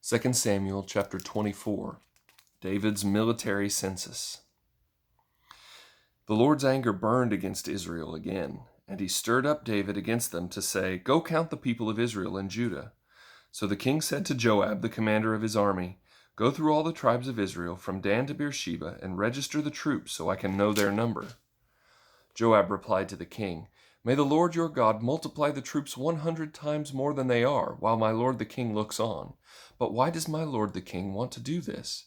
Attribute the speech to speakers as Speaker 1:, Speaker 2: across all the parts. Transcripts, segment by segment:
Speaker 1: 2 Samuel chapter 24, David's military census. The Lord's anger burned against Israel again, and he stirred up David against them to say, "Go count the people of Israel and Judah." So the king said to Joab, the commander of his army, "Go through all the tribes of Israel from Dan to Beersheba and register the troops so I can know their number." Joab replied to the king, "May the Lord your God multiply the troops 100 times more than they are, while my lord the king looks on. But why does my lord the king want to do this?"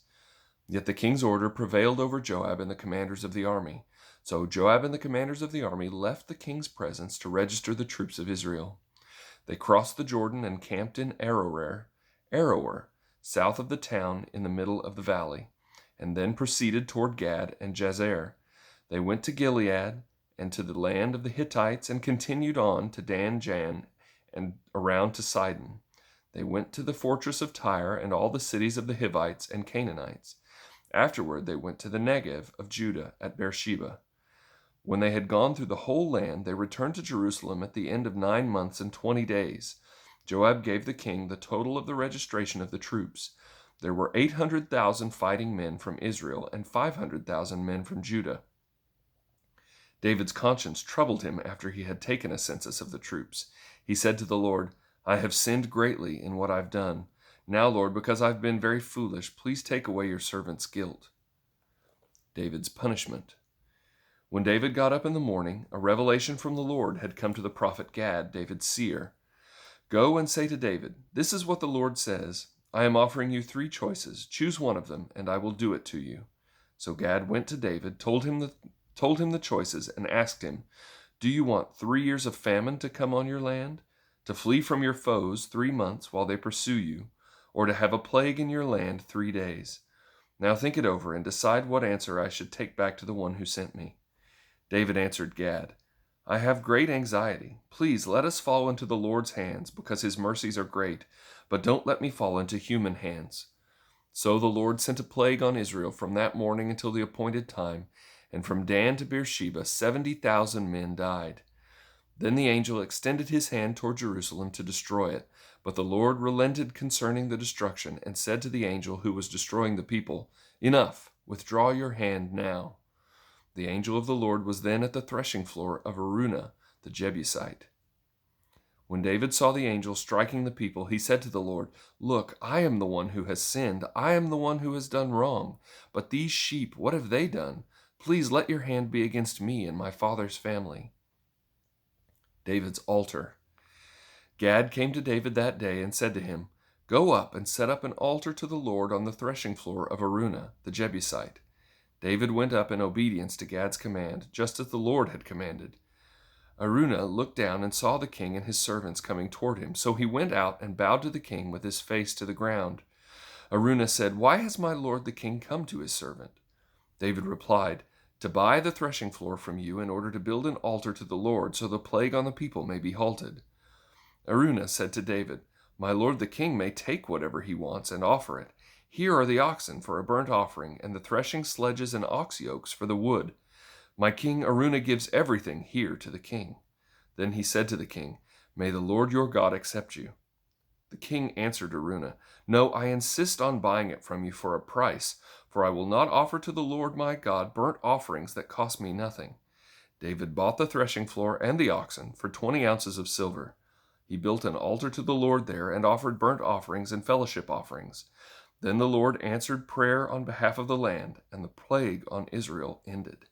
Speaker 1: Yet the king's order prevailed over Joab and the commanders of the army. So Joab and the commanders of the army left the king's presence to register the troops of Israel. They crossed the Jordan and camped in Aroer, south of the town in the middle of the valley, and then proceeded toward Gad and Jazer. They went to Gilead and to the land of the Hittites, and continued on to Dan-Jan and around to Sidon. They went to the fortress of Tyre and all the cities of the Hivites and Canaanites. Afterward they went to the Negev of Judah at Beersheba. When they had gone through the whole land, they returned to Jerusalem at the end of 9 months and 20 days. Joab gave the king the total of the registration of the troops. There were 800,000 fighting men from Israel and 500,000 men from Judah. David's conscience troubled him after he had taken a census of the troops. He said to the Lord, "I have sinned greatly in what I've done. Now, Lord, because I've been very foolish, please take away your servant's guilt." David's punishment. When David got up in the morning, a revelation from the Lord had come to the prophet Gad, David's seer. "Go and say to David, 'This is what the Lord says. I am offering you 3 choices. Choose one of them, and I will do it to you.'" So Gad went to David, told him the choices, and asked him, "Do you want 3 years of famine to come on your land, to flee from your foes 3 months while they pursue you, or to have a plague in your land 3 days? Now think it over and decide what answer I should take back to the one who sent me." David answered Gad, "I have great anxiety. Please let us fall into the Lord's hands, because his mercies are great, but don't let me fall into human hands." So the Lord sent a plague on Israel from that morning until the appointed time, and from Dan to Beersheba 70,000 men died. Then the angel extended his hand toward Jerusalem to destroy it, but the Lord relented concerning the destruction and said to the angel who was destroying the people, "Enough, withdraw your hand now." The angel of the Lord was then at the threshing floor of Araunah the Jebusite. When David saw the angel striking the people, he said to the Lord, "Look, I am the one who has sinned. I am the one who has done wrong. But these sheep, what have they done? Please let your hand be against me and my father's family." David's altar. Gad came to David that day and said to him, "Go up and set up an altar to the Lord on the threshing floor of Araunah the Jebusite." David went up in obedience to Gad's command, just as the Lord had commanded. Araunah looked down and saw the king and his servants coming toward him, so he went out and bowed to the king with his face to the ground. Araunah said, "Why has my lord the king come to his servant?" David replied, "To buy the threshing floor from you in order to build an altar to the Lord, so the plague on the people may be halted." Araunah said to David, "My lord the king may take whatever he wants and offer it. Here are the oxen for a burnt offering, and the threshing sledges and ox yokes for the wood. My king Araunah gives everything here to the king." Then he said to the king, "May the Lord your God accept you." The king answered Araunah, "No, I insist on buying it from you for a price, for I will not offer to the Lord my God burnt offerings that cost me nothing." David bought the threshing floor and the oxen for 20 ounces of silver. He built an altar to the Lord there and offered burnt offerings and fellowship offerings. Then the Lord answered prayer on behalf of the land, and the plague on Israel ended.